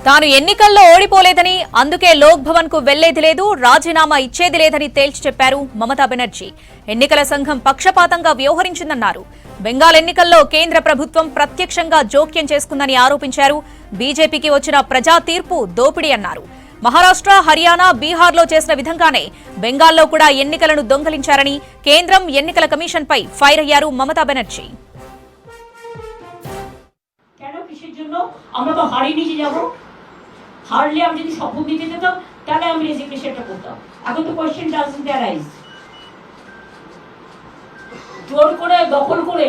తాను ఎన్నికల్లో ఓడిపోలేదని, అందుకే లోక్ భవన్ కు వెళ్లేది లేదు, రాజీనామా ఇచ్చేది లేదని తేల్చి చెప్పారు మమతా బెనర్జీ. ఎన్నికల సంఘం పక్షపాతంగా వ్యవహరించిందన్నారు. బెంగాల్ ఎన్నికల్లో కేంద్ర ప్రభుత్వం ప్రత్యక్షంగా జోక్యం చేసుకుందని ఆరోపించారు. బీజేపీకి వచ్చిన ప్రజా తీర్పు దోపిడీ అన్నారు. మహారాష్ట్ర, హర్యానా, బీహార్లో చేసిన విధంగానే బెంగాల్లో కూడా ఎన్నికలను దొంగలించారని, కేంద్రం, ఎన్నికల కమిషన్ పై ఫైర్ అయ్యారు మమతా బెనర్జీ. হারলে আমি যদি শপথ দিতে যেতাম তাহলে আমি রেজিগনেশনটা করতাম। এখন তো কোয়েশ্চেন ডাজন্ট অ্যারাইজ। জোর করে দখল করে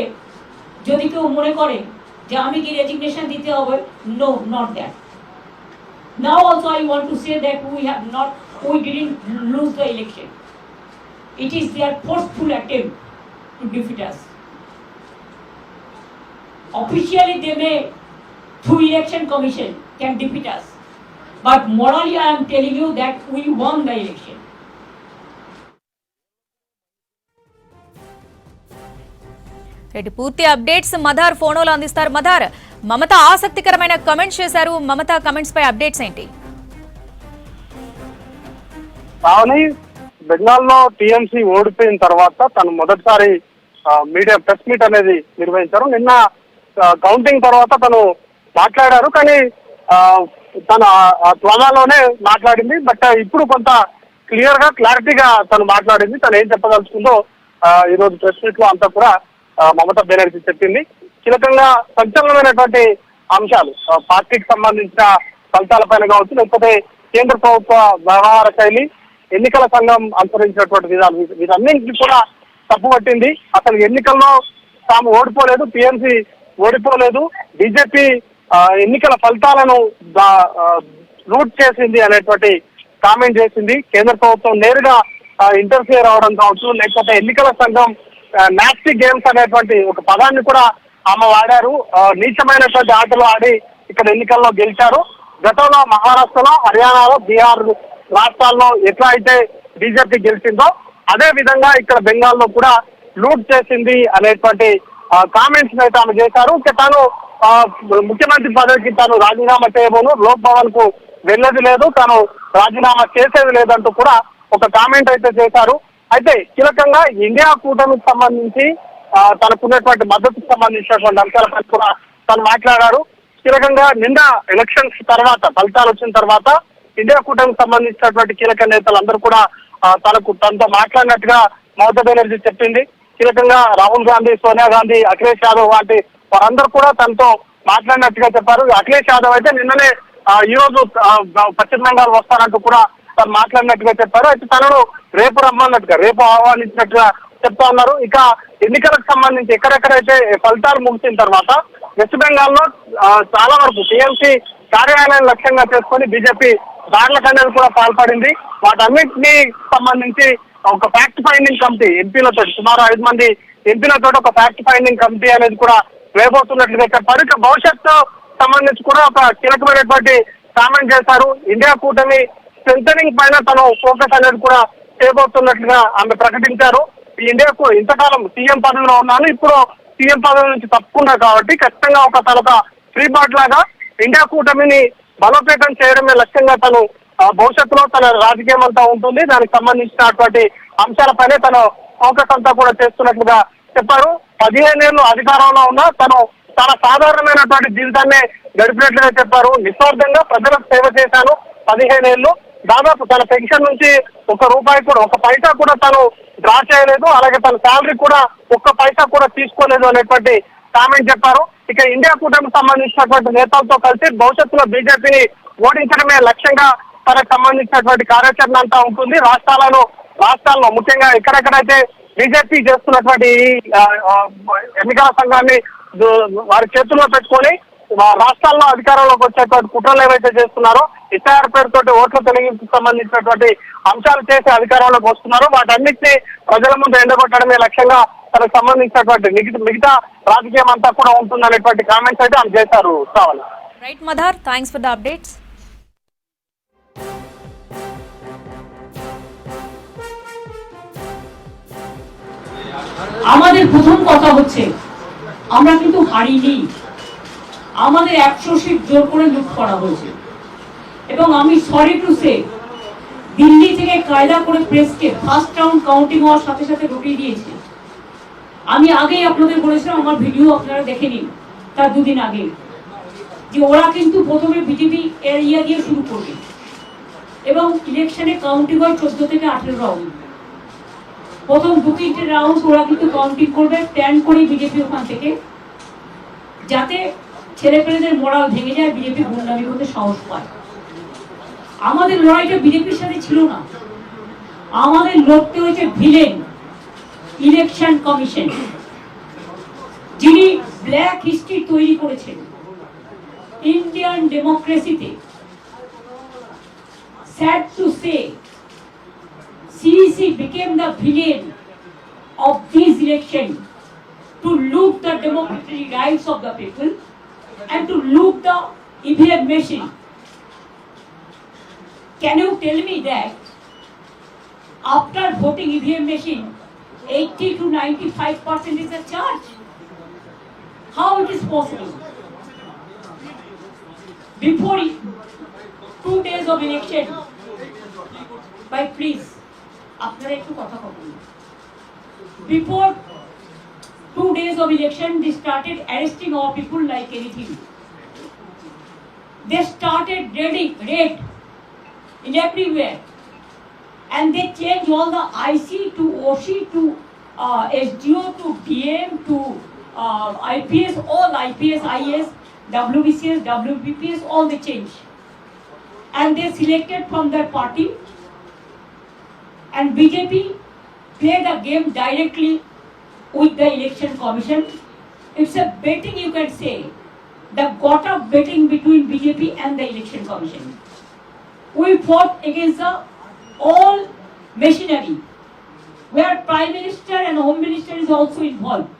যদি কেউ মনে করে যে আমি কি রেজিগনেশন দিতে হবে, no, not that. Now also I want to say that we didn't lose the election. It is their forceful attempt to defeat us. Officially they may, through election commission, can defeat us. But morally, I am telling you that we won the election. Reddy పూర్తి updates Madar ఫోన్లో అందిస్తారు. మదార్, మమత ఆసక్తికరమైన comments చేశారు. మమత comments పై updates ఏంటి? బెంగాల్లో TMC ఓడిపోయిన తర్వాత తను మొదటిసారి మీడియా ప్రెస్ మీట్ అనేది నిర్వహించారు. నిన్న కౌంటింగ్ తర్వాత తను మాట్లాడారు, కానీ తన త్వరలోనే మాట్లాడింది. బట్ ఇప్పుడు కొంత క్లారిటీగా తను మాట్లాడింది. తను ఏం చెప్పదలుచుకుందో ఈ రోజు ప్రెస్ మీట్ లో అంతా కూడా మమతా బెనర్జీ చెప్పింది. కీలకంగా సంచలనమైనటువంటి అంశాలు పార్టీకి సంబంధించిన ఫలితాలపైన కావచ్చు, లేకపోతే కేంద్ర ప్రభుత్వ వ్యవహార శైలి, ఎన్నికల సంఘం అనుసరించినటువంటి విధానం, వీటన్నింటినీ కూడా తప్పుపట్టింది. అసలు ఎన్నికల్లో తాము ఓడిపోలేదు, టీఎంసీ ఓడిపోలేదు, బీజేపీ ఎన్నికల ఫలితాలను లూట్ చేసింది అనేటువంటి కామెంట్ చేసింది. కేంద్ర ప్రభుత్వం నేరుగా ఇంటర్ఫియర్ అవడం కావచ్చు, లేకపోతే ఎన్నికల సంఘం నాస్టీ గేమ్స్ అనేటువంటి ఒక పదాన్ని కూడా ఆమె వాడారు. నీచమైనటువంటి ఆటలు ఆడి ఇక్కడ ఎన్నికల్లో గెలిచారు. గతంలో మహారాష్ట్రలో, హర్యానాలో, బీహార్ రాష్ట్రాల్లో ఎట్లా అయితే బీజేపీ గెలిచిందో అదే విధంగా ఇక్కడ బెంగాల్లో కూడా లూట్ చేసింది అనేటువంటి కామెంట్స్ అయితే ఆమె చేశారు. తాను ముఖ్యమంత్రి పదవికి తాను రాజీనామా చేయబోను, లోక్ భవన్ కు వెళ్ళేది లేదు, తాను రాజీనామా చేసేది లేదంటూ కూడా ఒక కామెంట్ అయితే చేశారు. అయితే కీలకంగా ఇండియా కూటమికి సంబంధించి తనకున్నటువంటి మద్దతుకు సంబంధించినటువంటి అంశాలపై కూడా తను మాట్లాడారు. కీలకంగా నిన్న ఎలక్షన్స్ తర్వాత, ఫలితాలు వచ్చిన తర్వాత ఇండియా కూటమికి సంబంధించినటువంటి కీలక నేతలందరూ కూడా తనతో మాట్లాడినట్టుగా మమతా బెనర్జీ చెప్పింది. కీలకంగా రాహుల్ గాంధీ, సోనియా గాంధీ, అఖిలేష్ యాదవ్ వంటి వారందరూ కూడా తనతో మాట్లాడినట్టుగా చెప్పారు. అఖిలేష్ యాదవ్ అయితే నిన్ననే ఈ రోజు పశ్చిమ బెంగాల్ వస్తానంటూ కూడా తను మాట్లాడినట్టుగా చెప్పారు. అయితే తనను రేపు రమ్మన్నట్టుగా, రేపు ఆహ్వానించినట్టుగా చెప్తా ఉన్నారు. ఇక ఎన్నికలకు సంబంధించి ఎక్కడెక్కడైతే ఫలితాలు ముగిసిన తర్వాత వెస్ట్ బెంగాల్లో చాలా వరకు టీఎంసీ కార్యాలయం లక్ష్యంగా చేసుకొని బీజేపీ దాడులకు అనేది కూడా పాల్పడింది. వాటన్నిటినీ సంబంధించి ఒక ఫ్యాక్ట్ ఫైండింగ్ కమిటీ ఎంపీలతో, సుమారు 5 మంది ఎంపీలతో ఒక ఫ్యాక్ట్ ఫైండింగ్ కమిటీ అనేది కూడా వేయబోతున్నట్లుగా చెప్పారు. ఇక భవిష్యత్తు సంబంధించి కూడా ఒక కీలకమైనటువంటి కామెంట్ చేశారు. ఇండియా కూటమి స్ట్రెంథనింగ్ పైన తను ఫోకస్ అనేది కూడా చేయబోతున్నట్లుగా ఆమె ప్రకటించారు. ఇండియాకు ఇంతకాలం సీఎం పదవిలో ఉన్నాను, ఇప్పుడు సీఎం పదవి నుంచి తప్పుకున్నా కాబట్టి ఖచ్చితంగా తనొక ఫ్రీ బాట్ లాగా ఇండియా కూటమిని బలోపేతం చేయడమే లక్ష్యంగా తను భవిష్యత్తులో తన రాజకీయం అంతా ఉంటుంది. దానికి సంబంధించినటువంటి అంశాలపైనే తను ఫోకస్ అంతా కూడా చేస్తున్నట్లుగా చెప్పారు. 15 ఏళ్ళు అధికారంలో ఉన్నా తను చాలా సాధారణమైనటువంటి జీవితాన్ని గడిపినట్లుగా చెప్పారు. నిస్వార్థంగా ప్రజలకు సేవ చేశాను 15 ఏళ్ళు. దాదాపు తన పెన్షన్ నుంచి ఒక పైసా కూడా తను డ్రా చేయలేదు, అలాగే తన శాలరీ కూడా 1 పైసా కూడా తీసుకోలేదు అనేటువంటి కామెంట్ చెప్పారు. ఇక ఇండియా కూటమికి సంబంధించినటువంటి నేతలతో కలిసి భవిష్యత్తులో బీజేపీని ఓడించడమే లక్ష్యంగా తనకు సంబంధించినటువంటి కార్యాచరణ అంతా ఉంటుంది. రాష్ట్రాల్లో ముఖ్యంగా ఎక్కడెక్కడైతే బీజేపీ చేస్తున్నటువంటి ఎన్నికల సంఘాన్ని వారి చేతుల్లో పెట్టుకొని రాష్ట్రాల్లో అధికారంలోకి వచ్చేటువంటి కుట్రలు ఏవైతే చేస్తున్నారో, ఎస్ఐఆర్ పేరుతోటి ఓట్ల తొలగింపుకు సంబంధించినటువంటి అంశాలు చేసి అధికారంలోకి వస్తున్నారో వాటన్నిటిని ప్రజల ముందు ఎండగొట్టడమే లక్ష్యంగా తనకు సంబంధించినటువంటి మిగతా రాజకీయం అంతా కూడా ఉంటుందనేటువంటి కామెంట్స్ అయితే ఆమె చేశారు. కావాలి right Madar, thanks for the updates. আমাদের প্রথম কথা হচ্ছে আমরা কিন্তু হারিনি, আমাদের 100 সিট জোর করে লুট করা হয়েছে। এবং আমি সরি টু সে দিল্লি থেকে কায়দা করে প্রেসকে ফার্স্ট রাউন্ড কাউন্টিং হওয়ার সাথে সাথে ঢুকিয়ে দিয়েছে। আমি আগেই আপনাদের বলেছিলাম, আমার ভিডিও আপনারা দেখে নিন তার দুদিন আগে, যে ওরা কিন্তু প্রথমে বিজেপি এরিয়া দিয়ে শুরু করবে এবং ইলেকশনে কাউন্টিং হয় 14 থেকে 18 রাউন্ড। প্রথম 2-3 রাউন্ড ওরা কিন্তু কাউন্টিং করবে প্ল্যান করে বিজেপি ওখান থেকে, যাতে ছেলেপেলেদের মোরাল ভেঙে যায়, বিজেপি গুন্ডামি করতে সাহস পায়। আমাদের লড়াইটা বিজেপির সাথে ছিল না, আমাদের লড়তে হয়েছে ভিলেন ইলেকশন কমিশন, যিনি ব্ল্যাক হিস্ট্রি তৈরি করেছেন ইন্ডিয়ান ডেমোক্রেসিতে। Sad to say CEC became the villain of this election to loot the democratic rights of the people and to loot the EVM machine. Can you tell me that after voting EVM machine, 80 to 95% is a charge? How it is possible? Before 2 days of election, by please, আপনারা একটু কথা বলুন। Before 2 days of election, they started arresting our people like anything. They started raid in everywhere, and they changed all the IC to OC to SDO to DM to IPS, all IPS, IS, WBCS, WBPS, all they changed. And they selected from their party, and BJP played the game directly with the election commission. It's a betting, you can say, the got up betting between BJP and the election commission. We fought against the all machinery, where Prime Minister and Home Minister is also involved.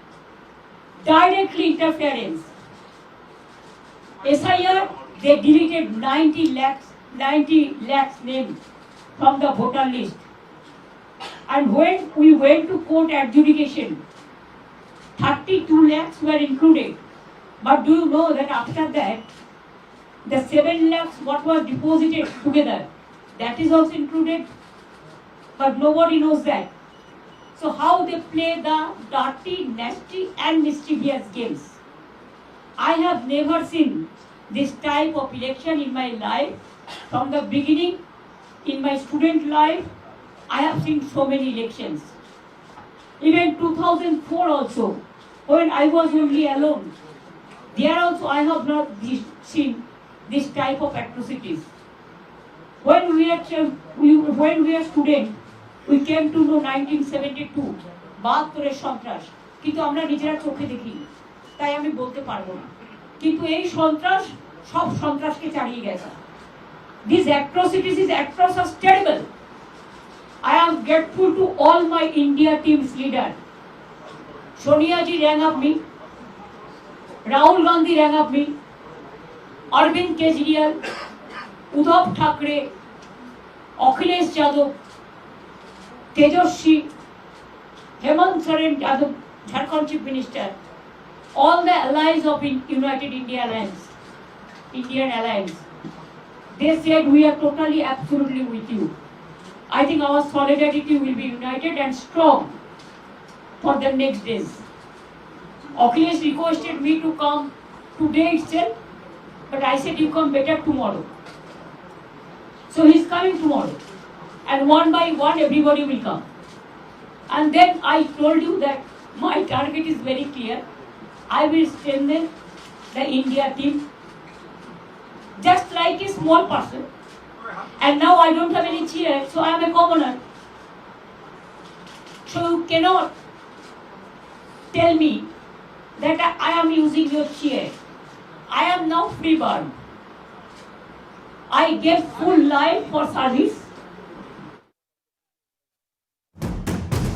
Directly interference. SIR, they deleted 90 lakhs names from the voter list. And when we went to court adjudication, 32 lakhs were included. But do you know that after that, the 7 lakhs what was deposited together, that is also included? But nobody knows that. So how they play the dirty, nasty and mischievous games. I have never seen this type of election in my life. From the beginning, in my student life, I have seen so many elections. Even 2004 also, when I was only alone, there also I have not seen this type of atrocities. When we are students, we came to know 1972, বাহাত্তরের সন্ত্রাস, কিন্তু আমরা নিজেরা চোখে দেখিনি, তাই আমি বলতে পারবো না। কিন্তু এই সন্ত্রাস সব সন্ত্রাসকে ছাড়িয়ে গেছে। These atrocities is atrocious, terrible. I am grateful to all my India team's leader. Sonia ji rang up me, Rahul Gandhi rang up me, Arvind Kejriwal, Uddhav Thackeray, Akhilesh Yadav, Tejaswi, Hemant Soren Yadav, Jharkhand Chief Minister, all the allies of United India Alliance, Indian Alliance. They said we are totally, absolutely with you. I think our solidarity will be united and strong for the next days. Akhilesh requested me to come today itself, but I said you come better tomorrow. So he's coming tomorrow, and one by one everybody will come. And then I told you that my target is very clear. I will strengthen the India team just like a small person. And now I don't have any chair, so I am a commoner. So you cannot tell me that I am using your chair. I am now free bird. I gave full life for service.